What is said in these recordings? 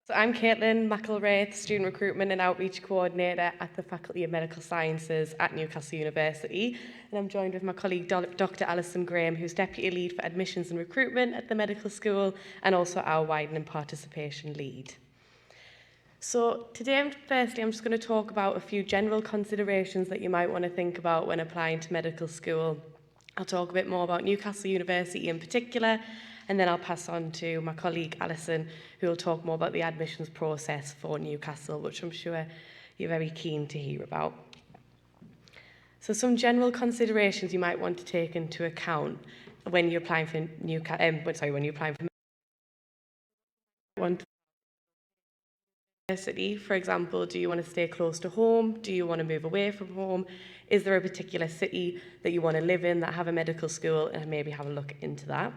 So I'm Caitlin McElwraith, Student Recruitment and Outreach Coordinator at the Faculty of Medical Sciences at Newcastle University. And I'm joined with my colleague Dr Alison Graham, who's Deputy Lead for Admissions and Recruitment at the Medical School and also our Widening Participation Lead. So today, firstly, I'm just going to talk about a few general considerations that you might want to think about when applying to medical school. I'll talk a bit more about Newcastle University in particular, and then I'll pass on to my colleague Alison, who will talk more about the admissions process for Newcastle, which I'm sure you're very keen to hear about. So some general considerations you might want to take into account when you're applying for university. For example, do you want to stay close to home? Do you want to move away from home? Is there a particular city that you want to live in that have a medical school, and maybe have a look into that?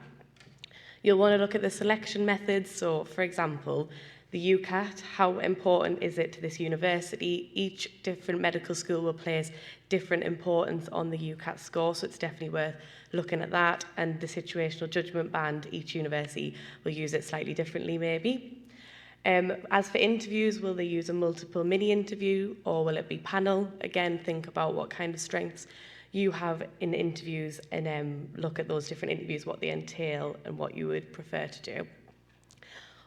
You'll want to look at the selection methods. So, for example, the UCAT, how important is it to this university? Each different medical school will place different importance on the UCAT score, so it's definitely worth looking at that. And the situational judgment band, each university will use it slightly differently maybe. As for interviews, will they use a multiple mini interview or will it be panel? Again, think about what kind of strengths you have in interviews and look at those different interviews, what they entail and what you would prefer to do.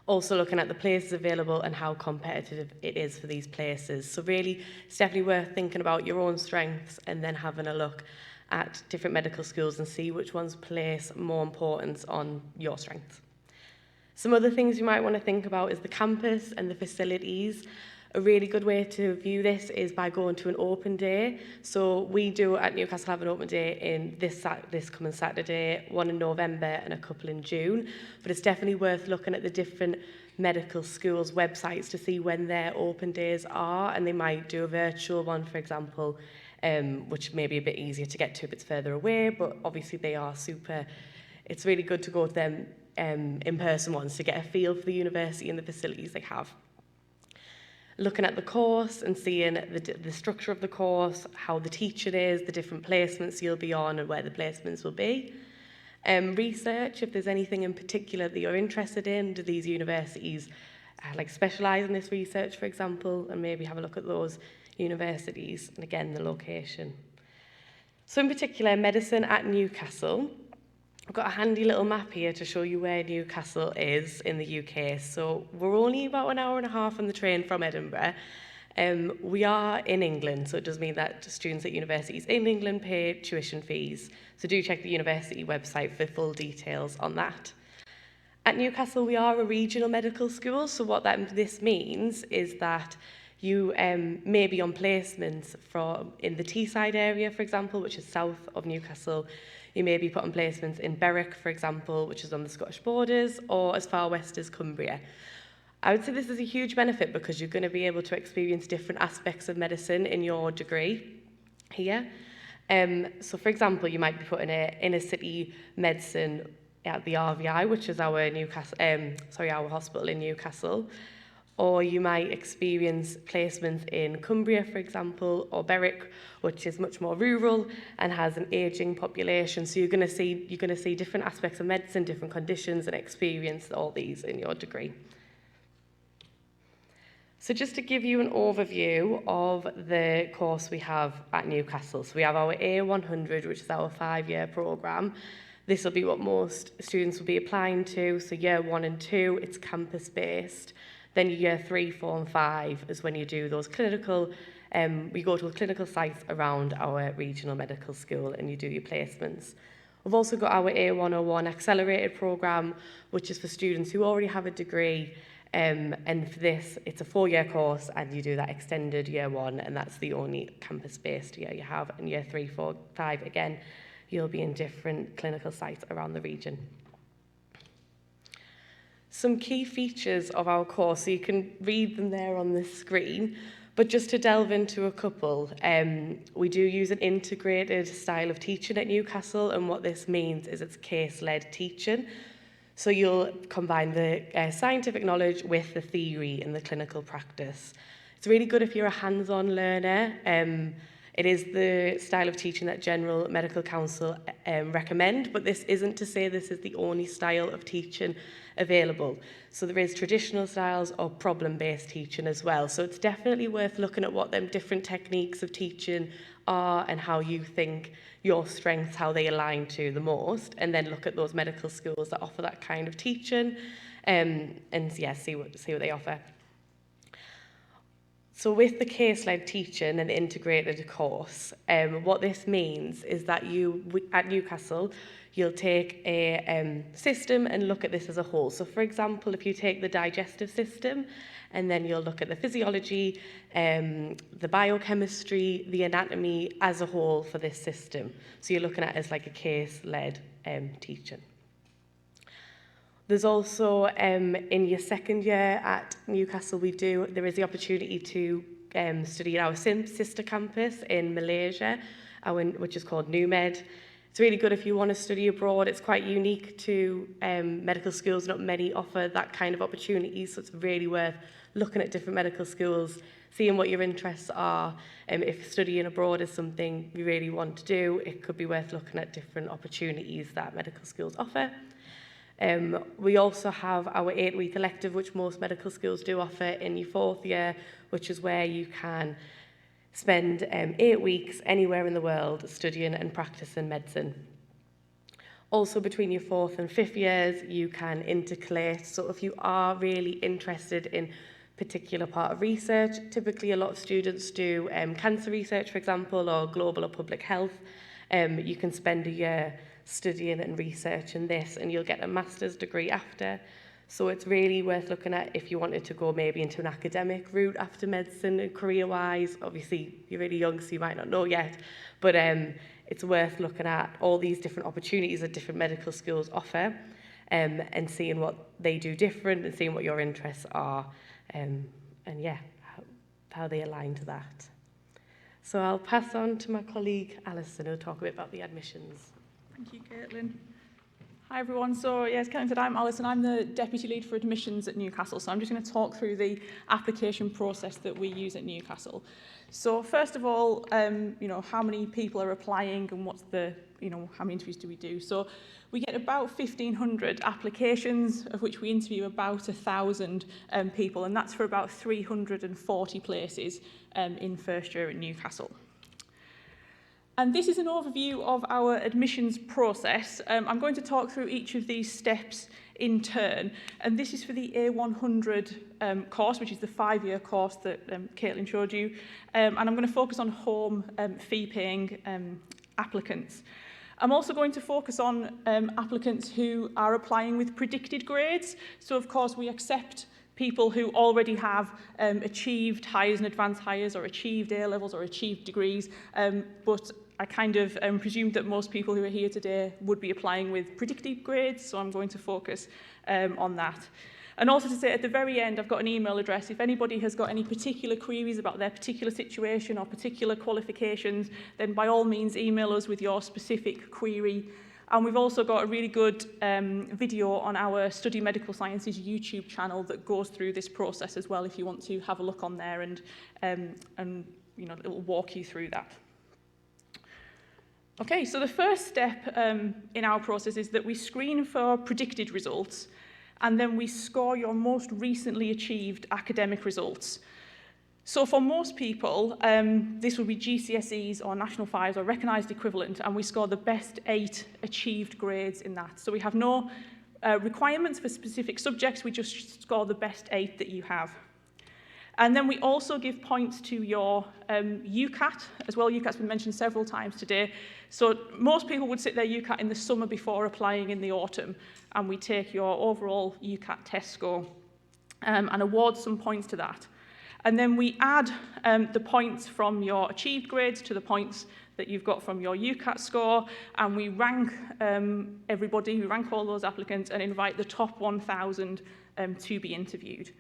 Also looking at the places available and how competitive it is for these places. So really, it's definitely worth thinking about your own strengths and then having a look at different medical schools and see which ones place more importance on your strengths. Some other things you might want to think about is the campus and the facilities. A really good way to view this is by going to an open day. So we do at Newcastle have an open day in this coming Saturday, one in November and a couple in June. But it's definitely worth looking at the different medical schools' websites to see when their open days are, and they might do a virtual one, for example, which may be a bit easier to get to if it's further away, but obviously they are super. It's really good to go to them in-person ones to get a feel for the university and the facilities they have. Looking at the course and seeing the structure of the course, how the teaching is, the different placements you'll be on and where the placements will be. Research, if there's anything in particular that you're interested in, do these universities specialise in this research, for example, and maybe have a look at those universities and again, the location. So in particular, medicine at Newcastle. I've got a handy little map here to show you where Newcastle is in the UK. So we're only about an hour and a half on the train from Edinburgh. We are in England, so it does mean that students at universities in England pay tuition fees. So do check the university website for full details on that. At Newcastle, we are a regional medical school, so what this means is that you may be on placements in the Teesside area, for example, which is south of Newcastle. You may be put on placements in Berwick, for example, which is on the Scottish borders, or as far west as Cumbria. I would say this is a huge benefit because you're going to be able to experience different aspects of medicine in your degree here. So, for example, you might be put in a inner city medicine at the RVI, which is our hospital in Newcastle. Or you might experience placements in Cumbria, for example, or Berwick, which is much more rural and has an ageing population. So you're going to see different aspects of medicine, different conditions, and experience all these in your degree. So just to give you an overview of the course we have at Newcastle. So we have our A100, which is our 5-year programme. This will be what most students will be applying to. So year 1 and 2, it's campus-based. Then year 3, 4 and 5 is when you do those clinical, we go to a clinical sites around our regional medical school and you do your placements. We've also got our A101 accelerated programme, which is for students who already have a degree, and for this, it's a 4-year course and you do that extended year 1, and that's the only campus-based year you have. And year 3, 4, 5, again, you'll be in different clinical sites around the region. Some key features of our course, so you can read them there on the screen, but just to delve into a couple, we do use an integrated style of teaching at Newcastle, and what this means is it's case-led teaching. So you'll combine the scientific knowledge with the theory and the clinical practice. It's really good if you're a hands-on learner. It is the style of teaching that General Medical Council recommend, but this isn't to say this is the only style of teaching available. So there is traditional styles or problem-based teaching as well. So it's definitely worth looking at what them different techniques of teaching are and how you think your strengths, how they align to the most, and then look at those medical schools that offer that kind of teaching, and yeah, see what they offer. So with the case-led teaching and the integrated course, what this means is that you, at Newcastle, you'll take a system and look at this as a whole. So for example, if you take the digestive system, and then you'll look at the physiology, the biochemistry, the anatomy as a whole for this system. So you're looking at it as like a case-led teaching. There's also, in your second year at Newcastle, there is the opportunity to study at our sister campus in Malaysia, which is called NewMed. It's really good if you want to study abroad. It's quite unique to medical schools. Not many offer that kind of opportunity, so it's really worth looking at different medical schools, seeing what your interests are. If studying abroad is something you really want to do, it could be worth looking at different opportunities that medical schools offer. We also have our 8-week elective, which most medical schools do offer in your 4th year, which is where you can spend 8 weeks anywhere in the world studying and practicing medicine. Also, between your 4th and 5th years, you can intercalate. So if you are really interested in particular part of research, typically a lot of students do cancer research, for example, or global or public health. You can spend a year studying and researching this, and you'll get a master's degree after. So it's really worth looking at if you wanted to go maybe into an academic route after medicine and career-wise. Obviously, you're really young, so you might not know yet, but it's worth looking at all these different opportunities that different medical schools offer, and seeing what they do different and seeing what your interests are, and yeah, how they align to that. So I'll pass on to my colleague Alison, who'll talk a bit about the admissions. Thank you, Caitlin. Hi everyone. So yes, Caitlin said, I'm Alison. I'm the Deputy Lead for Admissions at Newcastle. So I'm just going to talk through the application process that we use at Newcastle. So first of all, how many people are applying and what's the, how many interviews do we do? So we get about 1,500 applications, of which we interview about 1,000 people, and that's for about 340 places in first year at Newcastle. And this is an overview of our admissions process. I'm going to talk through each of these steps in turn. And this is for the A100 course, which is the 5-year course that Caitlin showed you. And I'm going to focus on home fee-paying applicants. I'm also going to focus on applicants who are applying with predicted grades. So, of course, we accept people who already have achieved Highers and Advanced Highers or achieved A-levels or achieved degrees, but I kind of presumed that most people who are here today would be applying with predicted grades, so I'm going to focus on that. And also to say at the very end, I've got an email address. If anybody has got any particular queries about their particular situation or particular qualifications, then by all means email us with your specific query. And we've also got a really good video on our Study Medical Sciences YouTube channel that goes through this process as well, if you want to have a look on there, and it will walk you through that. Okay, so the first step in our process is that we screen for predicted results, and then we score your most recently achieved academic results. So for most people, this will be GCSEs or National 5s or recognised equivalent, and we score the best 8 achieved grades in that. So we have no requirements for specific subjects, we just score the best 8 that you have. And then we also give points to your UCAT as well. UCAT's been mentioned several times today. So most people would sit their UCAT in the summer before applying in the autumn, and we take your overall UCAT test score and award some points to that. And then we add the points from your achieved grades to the points that you've got from your UCAT score, and we rank everybody, we rank all those applicants and invite the top 1,000 to be interviewed.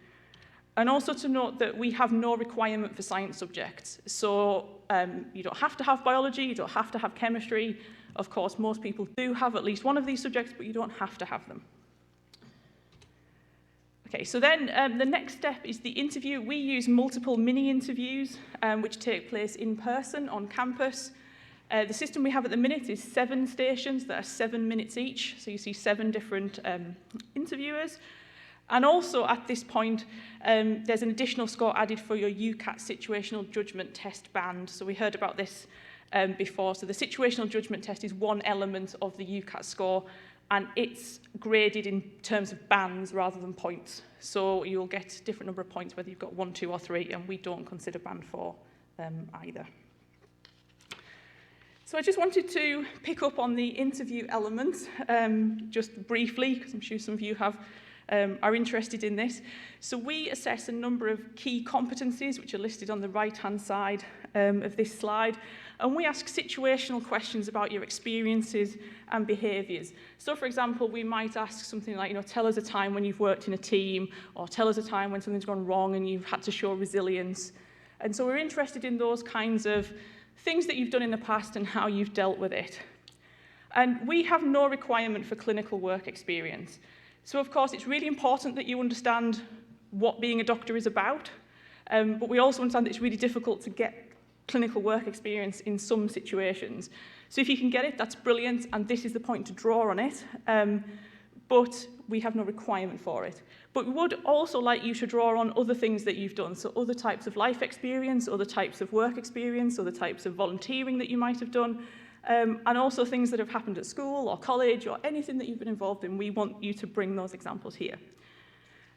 And also to note that we have no requirement for science subjects. So you don't have to have biology, you don't have to have chemistry. Of course, most people do have at least one of these subjects, but you don't have to have them. Okay, so then the next step is the interview. We use multiple mini interviews, which take place in person on campus. The system we have at the minute is 7 stations that are 7 minutes each. So you see 7 different interviewers. And also at this point, there's an additional score added for your UCAT situational judgment test band. So we heard about this before. So the situational judgment test is one element of the UCAT score, and it's graded in terms of bands rather than points. So you'll get a different number of points whether you've got 1, 2 or 3, and we don't consider band 4 either. So I just wanted to pick up on the interview elements just briefly, because I'm sure some of you are interested in this. So we assess a number of key competencies, which are listed on the right-hand side of this slide, and we ask situational questions about your experiences and behaviours. So, for example, we might ask something like, tell us a time when you've worked in a team, or tell us a time when something's gone wrong and you've had to show resilience. And so we're interested in those kinds of things that you've done in the past and how you've dealt with it. And we have no requirement for clinical work experience. So, of course, it's really important that you understand what being a doctor is about, but we also understand that it's really difficult to get clinical work experience in some situations. So if you can get it, that's brilliant, and this is the point to draw on it, but we have no requirement for it. But we would also like you to draw on other things that you've done, so other types of life experience, other types of work experience, other types of volunteering that you might have done, and also things that have happened at school or college or anything that you've been involved in. We want you to bring those examples here.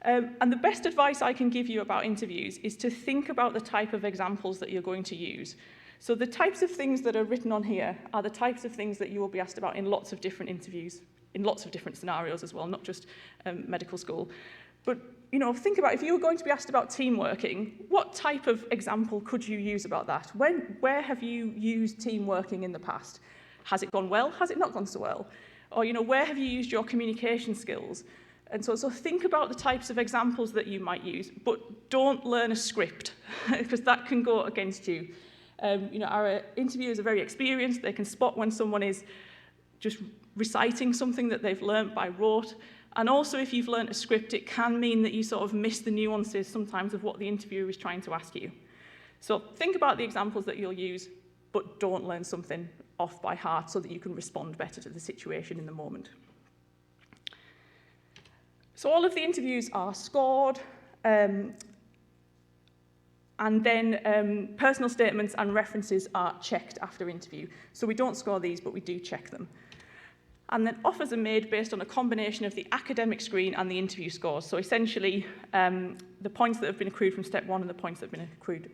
And the best advice I can give you about interviews is to think about the type of examples that you're going to use. So the types of things that are written on here are the types of things that you will be asked about in lots of different interviews, in lots of different scenarios as well, not just medical school. But, think about if you were going to be asked about team working, what type of example could you use about that? Where have you used team working in the past? Has it gone well? Has it not gone so well? Or, where have you used your communication skills? And so think about the types of examples that you might use, but don't learn a script, because that can go against you. Our interviewers are very experienced. They can spot when someone is just reciting something that they've learnt by rote. And also, if you've learnt a script, it can mean that you sort of miss the nuances sometimes of what the interviewer is trying to ask you. So think about the examples that you'll use, but don't learn something off by heart so that you can respond better to the situation in the moment. So all of the interviews are scored, and then personal statements and references are checked after interview. So we don't score these, but we do check them. And then offers are made based on a combination of the academic screen and the interview scores. So essentially, the points that have been accrued from step 1 and the points that have been accrued,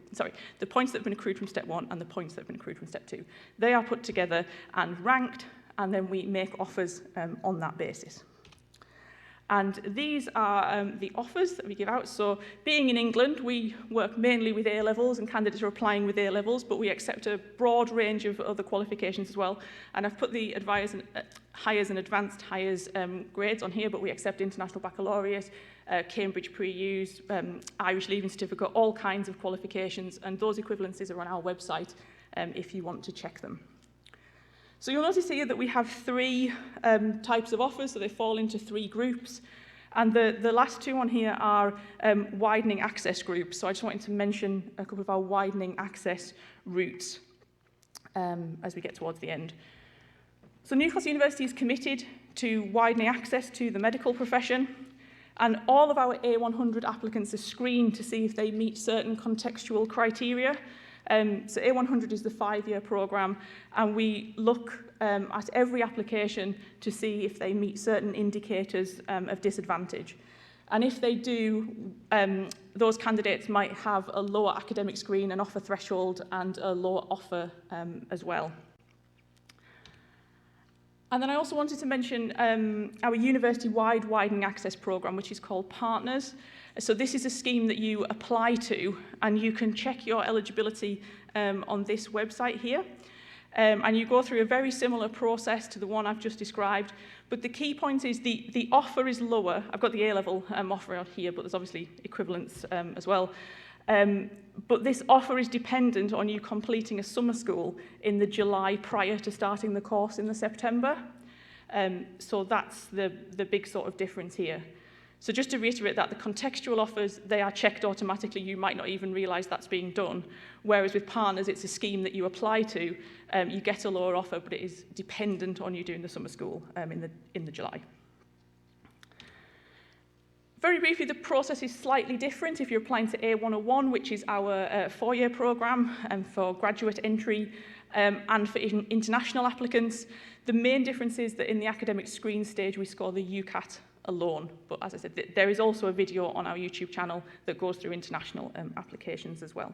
the points that have been accrued from step 1 and the points that have been accrued from step 2. They are put together and ranked, and then we make offers on that basis. And these are the offers that we give out. So being in England, we work mainly with A-levels, and candidates are applying with A-levels, but we accept a broad range of other qualifications as well. And I've put the hires and advanced hires grades on here, but we accept international baccalaureate, Cambridge pre-U's, Irish Leaving Certificate, all kinds of qualifications, and those equivalencies are on our website if you want to check them. So you'll notice here that we have 3 types of offers, so they fall into 3 groups. And the last 2 on here are widening access groups. So I just wanted to mention a couple of our widening access routes as we get towards the end. So Newcastle University is committed to widening access to the medical profession, and all of our A100 applicants are screened to see if they meet certain contextual criteria. So A100 is the 5-year programme, and we look at every application to see if they meet certain indicators of disadvantage. And if they do, those candidates might have a lower academic screen, an offer threshold, and a lower offer as well. And then I also wanted to mention our university-wide widening access programme, which is called Partners. So this is a scheme that you apply to, and you can check your eligibility on this website here. And you go through a very similar process to the one I've just described. But the key point is the offer is lower. I've got the A-level offer out here, but there's obviously equivalents as well. But this offer is dependent on you completing a summer school in the July prior to starting the course in the September. So that's the big sort of difference here. So just to reiterate that, the contextual offers, they are checked automatically. You might not even realise that's being done. Whereas with partners, it's a scheme that you apply to. You get a lower offer, but it is dependent on you doing the summer school in the July. Very briefly, the process is slightly different if you're applying to A101, which is our four-year programme for graduate entry and for international applicants. The main difference is that in the academic screen stage, we score the UCAT alone. But as I said, there is also a video on our YouTube channel that goes through international applications as well.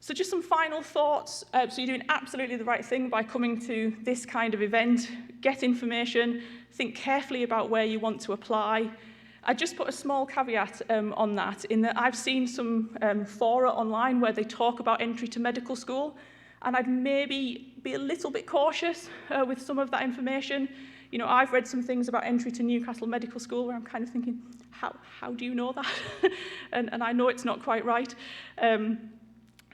So just some final thoughts. So you're doing absolutely the right thing by coming to this kind of event. Get information, think carefully about where you want to apply. I just put a small caveat on that, in that I've seen some fora online where they talk about entry to medical school, and I'd maybe be a little bit cautious with some of that information. You know, I've read some things about entry to Newcastle Medical School where I'm kind of thinking, how do you know that? and I know it's not quite right.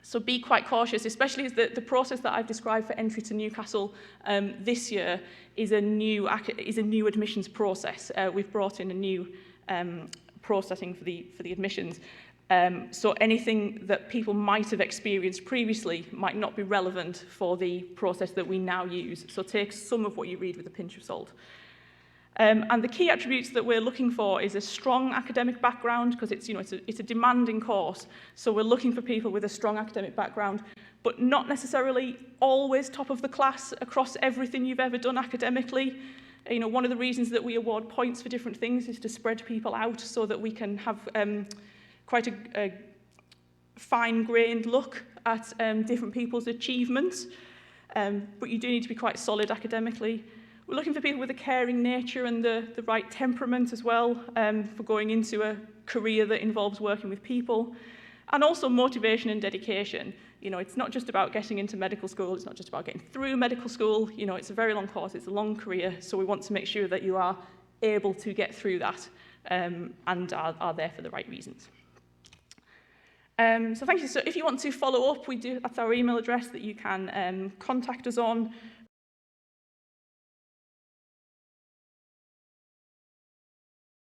So be quite cautious, especially as the process that I've described for entry to Newcastle this year is a new admissions process. We've brought in a new processing for the admissions. So anything that people might have experienced previously might not be relevant for the process that we now use. So take some of what you read with a pinch of salt. And the key attributes that we're looking for is a strong academic background, because it's a demanding course. So we're looking for people with a strong academic background, but not necessarily always top of the class across everything you've ever done academically. You know, one of the reasons that we award points for different things is to spread people out so that we can have quite a fine-grained look at different people's achievements. But you do need to be quite solid academically. We're looking for people with a caring nature and the right temperament as well for going into a career that involves working with people. And also motivation and dedication. You know, it's not just about getting into medical school, it's not just about getting through medical school. You know, it's a very long course, it's a long career, so we want to make sure that you are able to get through that and are there for the right reasons. So thank you. So if you want to follow up, that's our email address that you can contact us on.